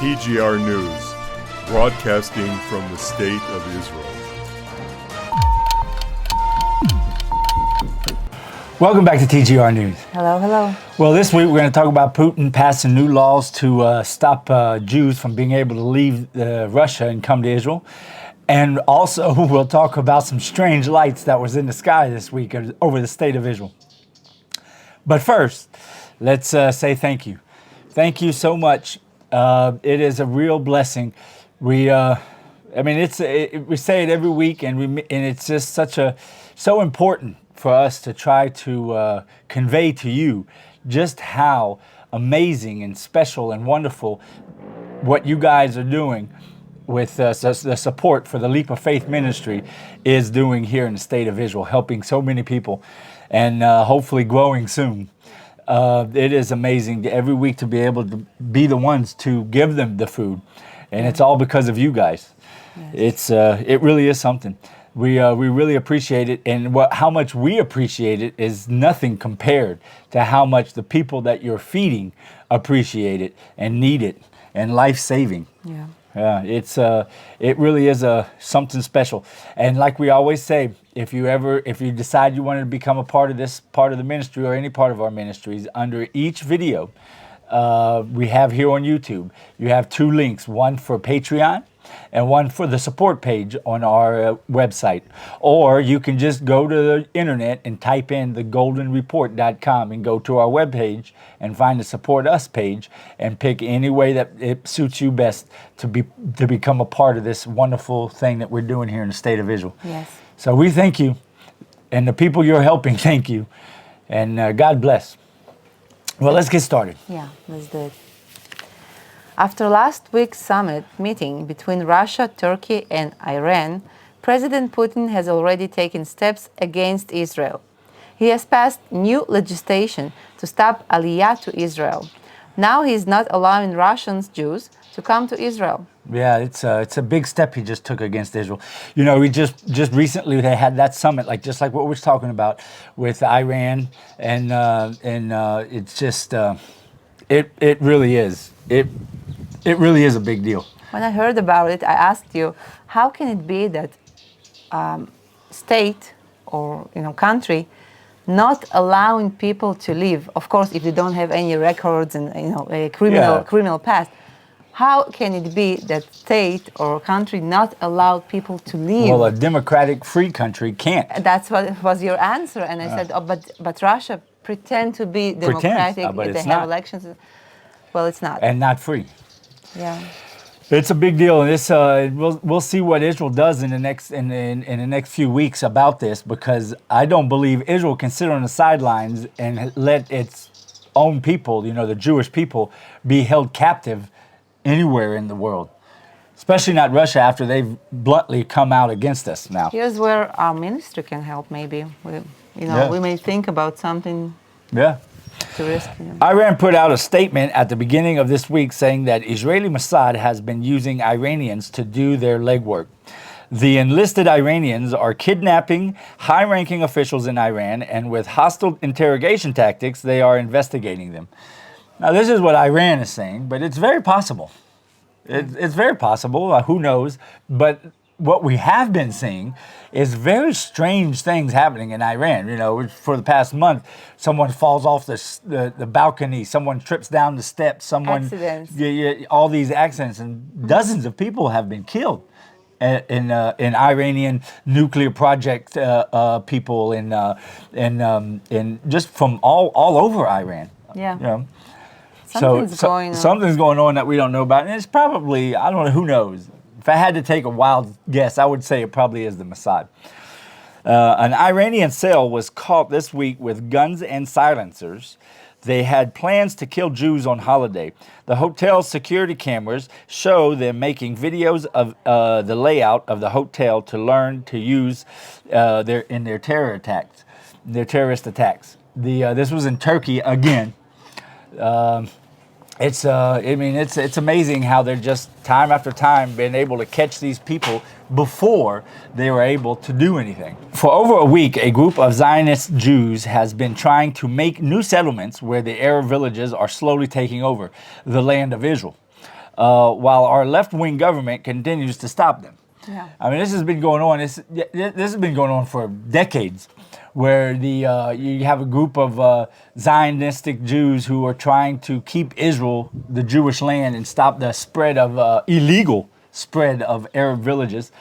TGR News, broadcasting from the State of Israel. Welcome back to TGR News. Hello, hello. Well, this week we're going to talk about Putin passing new laws to stop Jews from being able to leave Russia and come to Israel. And also we'll talk about some strange lights that was in the sky this week over the state of Israel. But first, let's say thank you. Thank you so much. It is a real blessing. We say it every week, and it's just so important for us to try to convey to you just how amazing and special and wonderful what you guys are doing with the support for the Leap of Faith ministry is doing here in the state of Israel, helping so many people and hopefully growing soon. It is amazing every week to be able to be the ones to give them the food, and it's all because of you guys. Yes. It really is something. We really appreciate it, and how much we appreciate it is nothing compared to how much the people that you're feeding appreciate it and need it and life-saving. Yeah. Yeah, it really is something special. And like we always say, if you decide you want to become a part of this part of the ministry or any part of our ministries, under each video we have here on YouTube, you have two links, one for Patreon and one for the support page on our website. Or you can just go to the internet and type in thegoldenreport.com and go to our webpage and find the Support Us page and pick any way that it suits you best to become a part of this wonderful thing that we're doing here in the state of Israel. Yes. So we thank you, and the people you're helping, thank you, and God bless. Well, let's get started. Yeah, let's do it. After last week's summit meeting between Russia, Turkey, and Iran, President Putin has already taken steps against Israel. He has passed new legislation to stop Aliyah to Israel. Now he is not allowing Russian Jews to come to Israel. Yeah, it's a big step he just took against Israel. You know, we just recently they had that summit, just like what we're talking about with Iran, and it's just it really is. It really is a big deal. When I heard about it, I asked you, how can it be that state or country not allowing people to leave? Of course, if they don't have any records and a criminal past, how can it be that state or country not allow people to leave? Well, a democratic, free country can't. That's what was your answer, and I said, but Russia pretend to be democratic. But they have elections. Well, it's not. And not free. Yeah. It's a big deal, and we'll see what Israel does in the next few weeks about this, because I don't believe Israel can sit on the sidelines and let its own people, the Jewish people, be held captive anywhere in the world, especially not Russia after they've bluntly come out against us now. Here's where our ministry can help. Maybe we may think about something. Yeah. To rescue them. Iran put out a statement at the beginning of this week saying that Israeli Mossad has been using Iranians to do their legwork. The enlisted Iranians are kidnapping high-ranking officials in Iran, and with hostile interrogation tactics, they are investigating them. Now, this is what Iran is saying, but it's very possible. It's very possible. Who knows? But what we have been seeing is very strange things happening in Iran. For the past month, someone falls off the balcony, someone trips down the steps, accidents. All these accidents, and dozens of people have been killed in Iranian nuclear project people and just from all over Iran. Yeah. Something's going on that we don't know about, and it's probably, I don't know, who knows. If I had to take a wild guess, I would say it probably is the Mossad. An Iranian cell was caught this week with guns and silencers. They had plans to kill Jews on holiday. The hotel's security cameras show them making videos of the layout of the hotel to learn to use their terrorist attacks. This was in Turkey again. It's amazing how they're just time after time been able to catch these people before they were able to do anything. For over a week, a group of Zionist Jews has been trying to make new settlements where the Arab villages are slowly taking over the land of Israel. while our left-wing government continues to stop them. Yeah. I mean, this has been going on. This has been going on for decades, where you have a group of Zionistic Jews who are trying to keep Israel, the Jewish land, and stop the spread of illegal spread of Arab villages,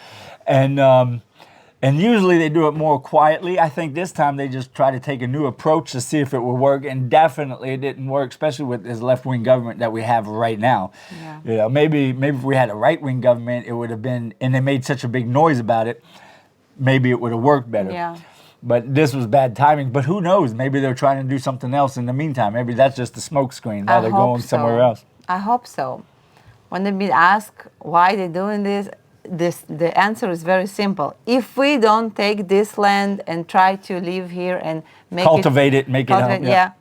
and usually they do it more quietly. I think this time they just try to take a new approach to see if it will work, and definitely it didn't work, especially with this left-wing government that we have right now. Yeah. You know, maybe if we had a right-wing government, it would have been, and they made such a big noise about it, maybe it would have worked better. Yeah. But this was bad timing. But who knows? Maybe they're trying to do something else in the meantime. Maybe that's just a smoke screen while they're going somewhere else. I hope so. When they've been asked why they're doing this, the answer is very simple. If we don't take this land and try to live here and cultivate it, make it home, yeah.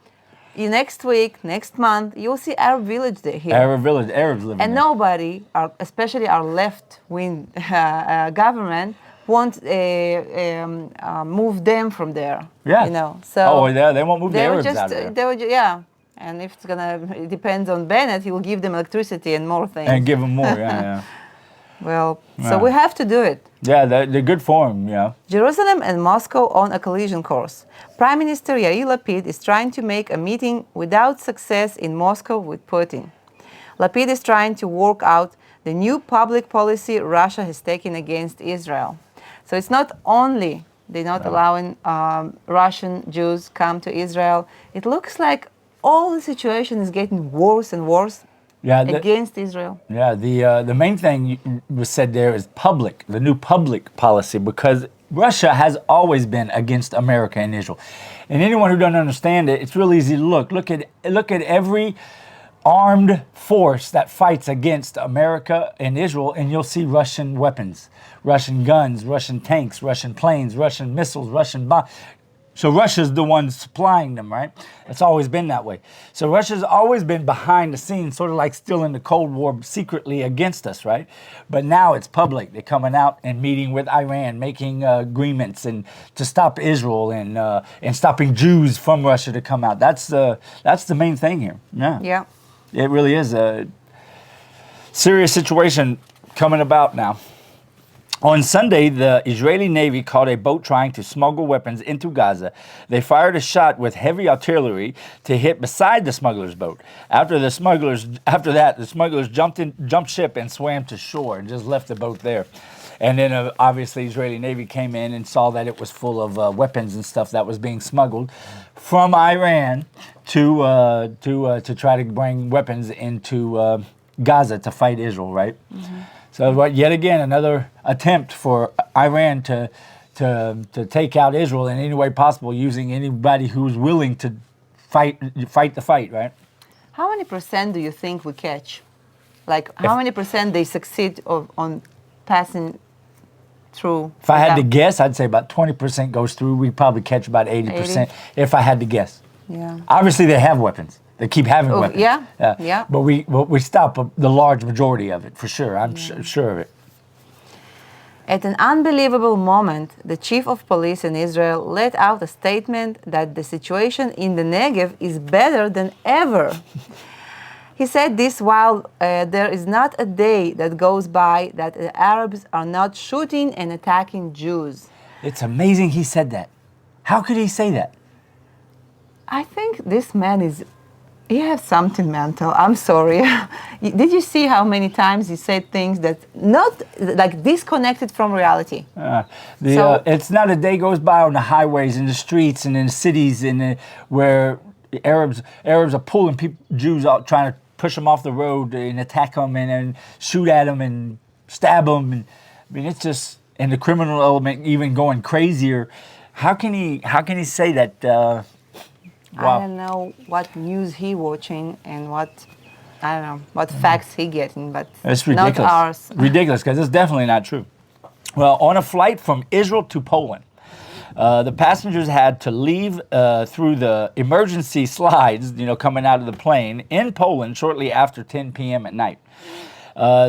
Next week, next month, you'll see Arab village here. Arab village, Arabs living and there. nobody, especially our left-wing government, won't move them from there. Yeah. You know. So yeah, they won't move the Arabs out of there. They would, yeah. And if it depends on Bennett, he will give them electricity and more things. And give them more, yeah. Well, so we have to do it. Yeah, they're good for him, yeah. Jerusalem and Moscow on a collision course. Prime Minister Yair Lapid is trying to make a meeting without success in Moscow with Putin. Lapid is trying to work out the new public policy Russia has taken against Israel. So it's not only they're not allowing Russian Jews come to Israel. It looks like all the situation is getting worse and worse. Yeah, against Israel. Yeah, the main thing was said there is the new public policy, because Russia has always been against America and Israel. And anyone who doesn't understand it, it's real easy to look at every armed force that fights against America and Israel, and you'll see Russian weapons, Russian guns, Russian tanks, Russian planes, Russian missiles, Russian bombs. So Russia's the one supplying them, right? It's always been that way. So Russia's always been behind the scenes, sort of like still in the Cold War, secretly against us, right? But now it's public. They're coming out and meeting with Iran, making agreements and to stop Israel and stopping Jews from Russia to come out. That's the main thing here. Yeah. Yeah. It really is a serious situation coming about now. On Sunday, the Israeli Navy caught a boat trying to smuggle weapons into Gaza. They fired a shot with heavy artillery to hit beside the smuggler's boat. After that, the smugglers jumped ship and swam to shore and just left the boat there. And then obviously Israeli Navy came in and saw that it was full of weapons and stuff that was being smuggled from Iran to try to bring weapons into Gaza to fight Israel, right? Mm-hmm. So yet again, another attempt for Iran to take out Israel in any way possible, using anybody who's willing to fight the fight, right? How many % do you think we catch? Like, how many % they succeed on passing through? If I had to guess, I'd say about 20% goes through. We probably catch about 80% if I had to guess. Yeah. Obviously, they have weapons. They keep having weapons. Yeah. But we stop the large majority of it, for sure. I'm sure of it. At an unbelievable moment, the chief of police in Israel let out a statement that the situation in the Negev is better than ever. He said this while there is not a day that goes by that the Arabs are not shooting and attacking Jews. It's amazing he said that. How could he say that? I think this man he has something mental. I'm sorry. Did you see how many times he said things that not like disconnected from reality? It's not a day goes by on the highways, in the streets, and in the cities, where the Arabs are pulling Jews out, trying to push them off the road and attack them and shoot at them and stab them. And I mean, it's just, and the criminal element even going crazier. How can he say that? Wow. I don't know what news he watching and what facts he getting, but it's ridiculous. Not ours. Ridiculous, because it's definitely not true. Well, on a flight from Israel to Poland, the passengers had to leave through the emergency slides, coming out of the plane in Poland shortly after 10 p.m. at night.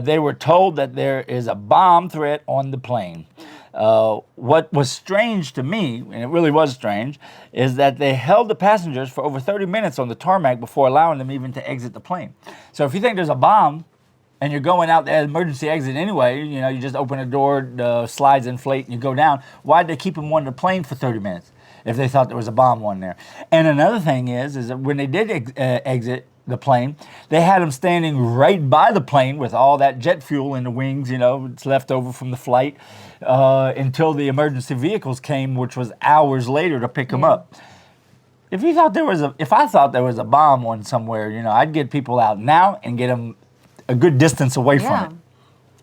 They were told that there is a bomb threat on the plane. What was strange to me, and it really was strange, is that they held the passengers for over 30 minutes on the tarmac before allowing them even to exit the plane. So if you think there's a bomb, and you're going out the emergency exit anyway, you just open a door, the slides inflate, and you go down. Why'd they keep them on the plane for 30 minutes if they thought there was a bomb on there? And another thing is that when they did exit the plane, they had them standing right by the plane with all that jet fuel in the wings, it's left over from the flight, until the emergency vehicles came, which was hours later to pick them up. If I thought there was a bomb on somewhere, I'd get people out now and get them a good distance away from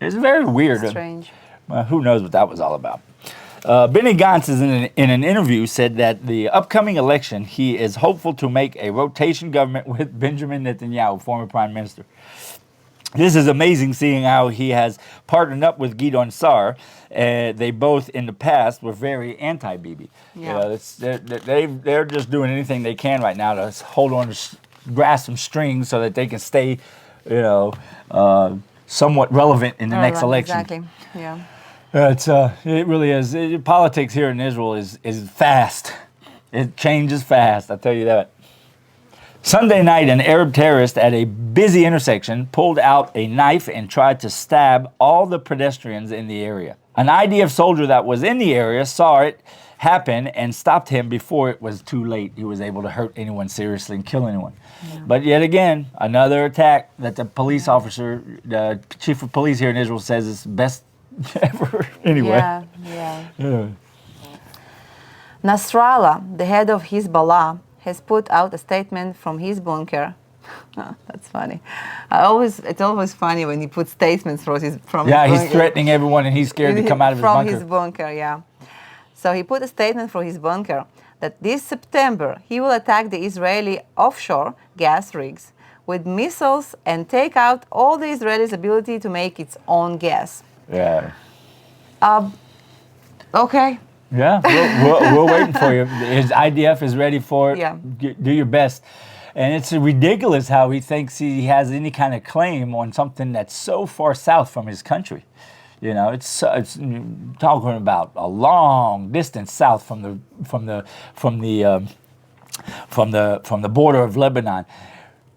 it. It's very weird. Strange. Who knows what that was all about? Benny Gantz is in an interview said that the upcoming election, he is hopeful to make a rotation government with Benjamin Netanyahu, former prime minister. This is amazing, seeing how he has partnered up with Gideon Sa'ar. They both, in the past, were very anti-Bibi. Yeah. They're just doing anything they can right now to hold on, to grasp some strings so that they can stay, somewhat relevant in the next election. Exactly. Yeah. It really is. Politics here in Israel is fast. It changes fast, I tell you that. Sunday night, an Arab terrorist at a busy intersection pulled out a knife and tried to stab all the pedestrians in the area. An IDF soldier that was in the area saw it happen and stopped him before it was too late. He was able to hurt anyone seriously and kill anyone. Yeah. But yet again, another attack that the police officer, the chief of police here in Israel, says is best ever anyway. Yeah. Nasrallah, the head of Hezbollah, has put out a statement from his bunker. That's funny. It's always funny when he puts statements from his bunker. Yeah, he's threatening everyone and he's scared to come out of his bunker. From his bunker, yeah. So he put a statement from his bunker that this September he will attack the Israeli offshore gas rigs with missiles and take out all the Israelis' ability to make its own gas. Yeah. Okay. Yeah, we're waiting for you. His IDF is ready for it. Yeah. Do your best. And it's ridiculous how he thinks he has any kind of claim on something that's so far south from his country. It's talking about a long distance south from the border of Lebanon.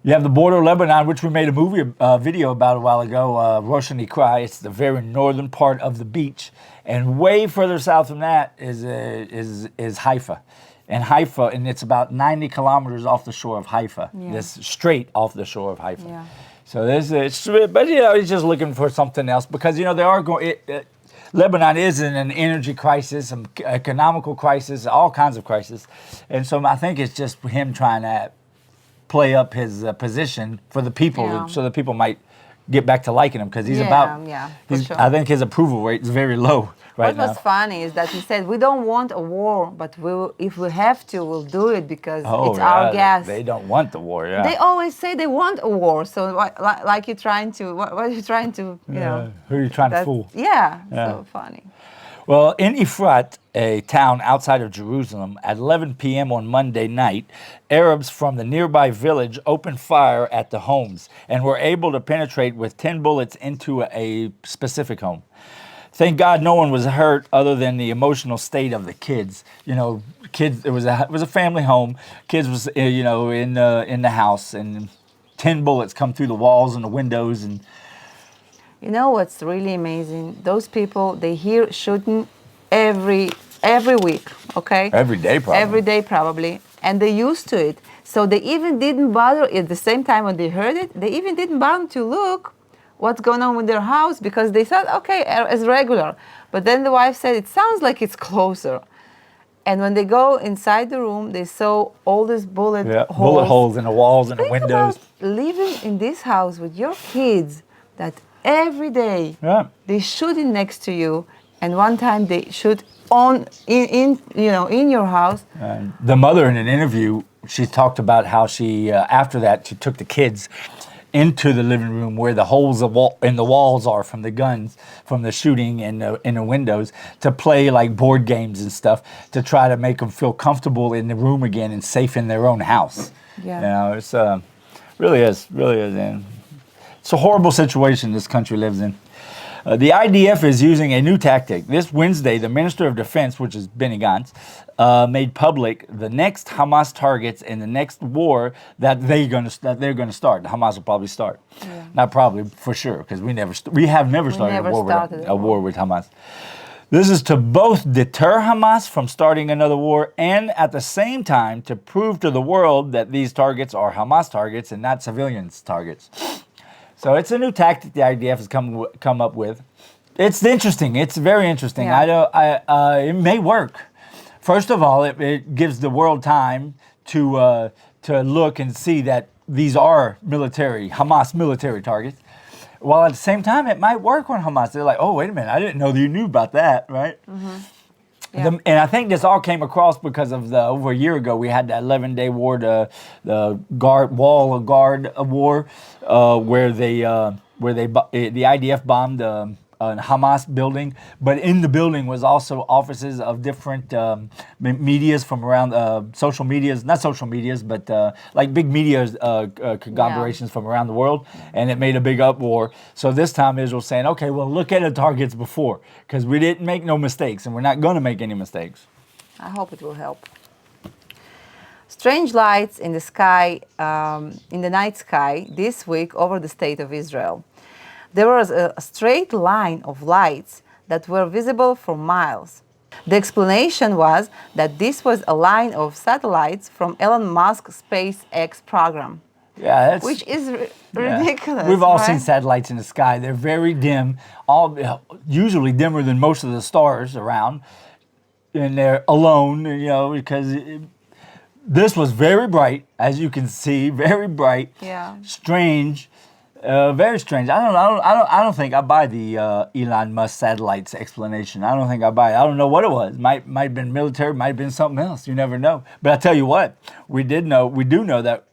You have the border of Lebanon, which we made a video about a while ago, Rosh Nikra. It's the very northern part of the beach. And way further south from that is Haifa. And it's about 90 kilometers off the shore of Haifa. Yeah. This straight off the shore of Haifa. Yeah. So he's just looking for something else because, they are going, Lebanon is in an energy crisis, an economical crisis, all kinds of crises. And so I think it's just him trying to play up his position for the people, so the people might get back to liking him because sure. I think his approval rate is very low right now. What was funny is that he said, we don't want a war, but if we have to, we'll do it because it's our gas. They don't want the war, yeah. They always say they want a war, so like you're trying to, what are you trying to, Who are you trying to fool? Yeah, so funny. Well, in Efrat, a town outside of Jerusalem, at 11 p.m. on Monday night, Arabs from the nearby village opened fire at the homes and were able to penetrate with 10 bullets into a specific home. Thank God no one was hurt other than the emotional state of the kids. Kids. It was a family home. Kids was in the house, and 10 bullets come through the walls and the windows. And you know what's really amazing? Those people, they hear shooting every week, okay? Every day probably. Every day probably. And they're used to it. So they even didn't bother, at the same time when they heard it, they even didn't bother to look what's going on with their house because they thought, okay, as regular. But then the wife said, it sounds like it's closer. And when they go inside the room, they saw all these bullet holes. Bullet holes in the walls and the windows. About living in this house with your kids that every day they shooting next to you, and one time they shoot in your house. The mother in an interview, she talked about how she after that she took the kids into the living room where the holes in the walls are from the guns, from the shooting in the windows, to play like board games and stuff to try to make them feel comfortable in the room again and safe in their own house. Yeah, it's really is. And it's a horrible situation this country lives in. The IDF is using a new tactic. This Wednesday, the Minister of Defense, which is Benny Gantz, made public the next Hamas targets in the next war that they're going to start. Hamas will probably start. Yeah. Not probably, for sure, because we have never started a war with Hamas. This is to both deter Hamas from starting another war and at the same time to prove to the world that these targets are Hamas targets and not civilians' targets. So it's a new tactic the IDF has come up with. It's interesting. It's very interesting. Yeah. It may work. First of all, it gives the world time to look and see that these are Hamas military targets. While at the same time, it might work on Hamas. They're like, oh, wait a minute, I didn't know that you knew about that, right? Mm-hmm. Yeah. And I think this all came across because of over a year ago, we had that 11-day war, the Wall of Guard war, where the IDF bombed a Hamas building, but in the building was also offices of different medias from around social medias, not social medias, but like big media conglomerations from around the world, and it made a big uproar. So this time Israel's saying, okay, well, look at the targets before, because we didn't make no mistakes, and we're not going to make any mistakes. I hope it will help. Strange lights in the sky, in the night sky this week over the state of Israel. There was a straight line of lights that were visible for miles. The explanation was that this was a line of satellites from Elon Musk's SpaceX program. Yeah, which is ridiculous. We've all right? seen satellites in the sky. They're very dim, usually dimmer than most of the stars around, and they're alone. Because this was very bright, as you can see, very bright. Yeah. Strange. Very strange. I don't think I buy the Elon Musk satellites explanation. I don't think I buy it. I don't know what it was. Might have been military. Might have been something else. You never know. But I tell you what, we do know that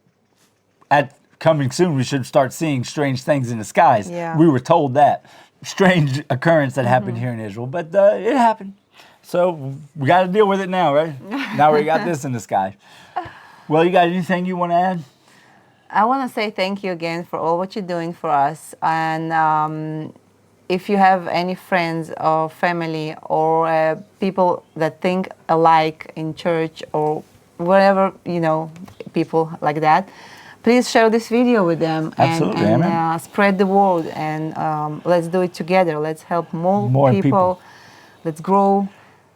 at coming soon we should start seeing strange things in the skies. Yeah. We were told that strange occurrence that happened here in Israel, but it happened. So we got to deal with it now, right? Now we got this in the sky. Well, you got anything you want to add? I want to say thank you again for all what you're doing for us. And if you have any friends or family or people that think alike in church or whatever, people like that, please share this video with them. Absolutely, and spread the word. And let's do it together. Let's help more people. Let's grow.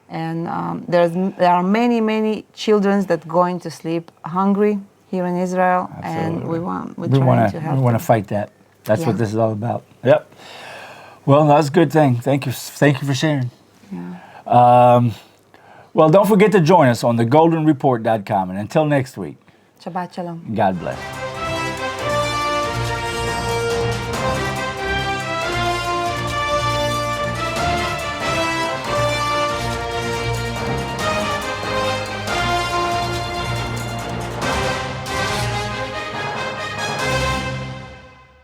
And there are many, many children that going to sleep hungry here in Israel. Absolutely. And we're trying to help. We want to fight that. That's what this is all about. Yep. Well, that's a good thing. Thank you for sharing. Yeah. Well, don't forget to join us on thegoldenreport.com. And until next week, Shabbat Shalom. God bless.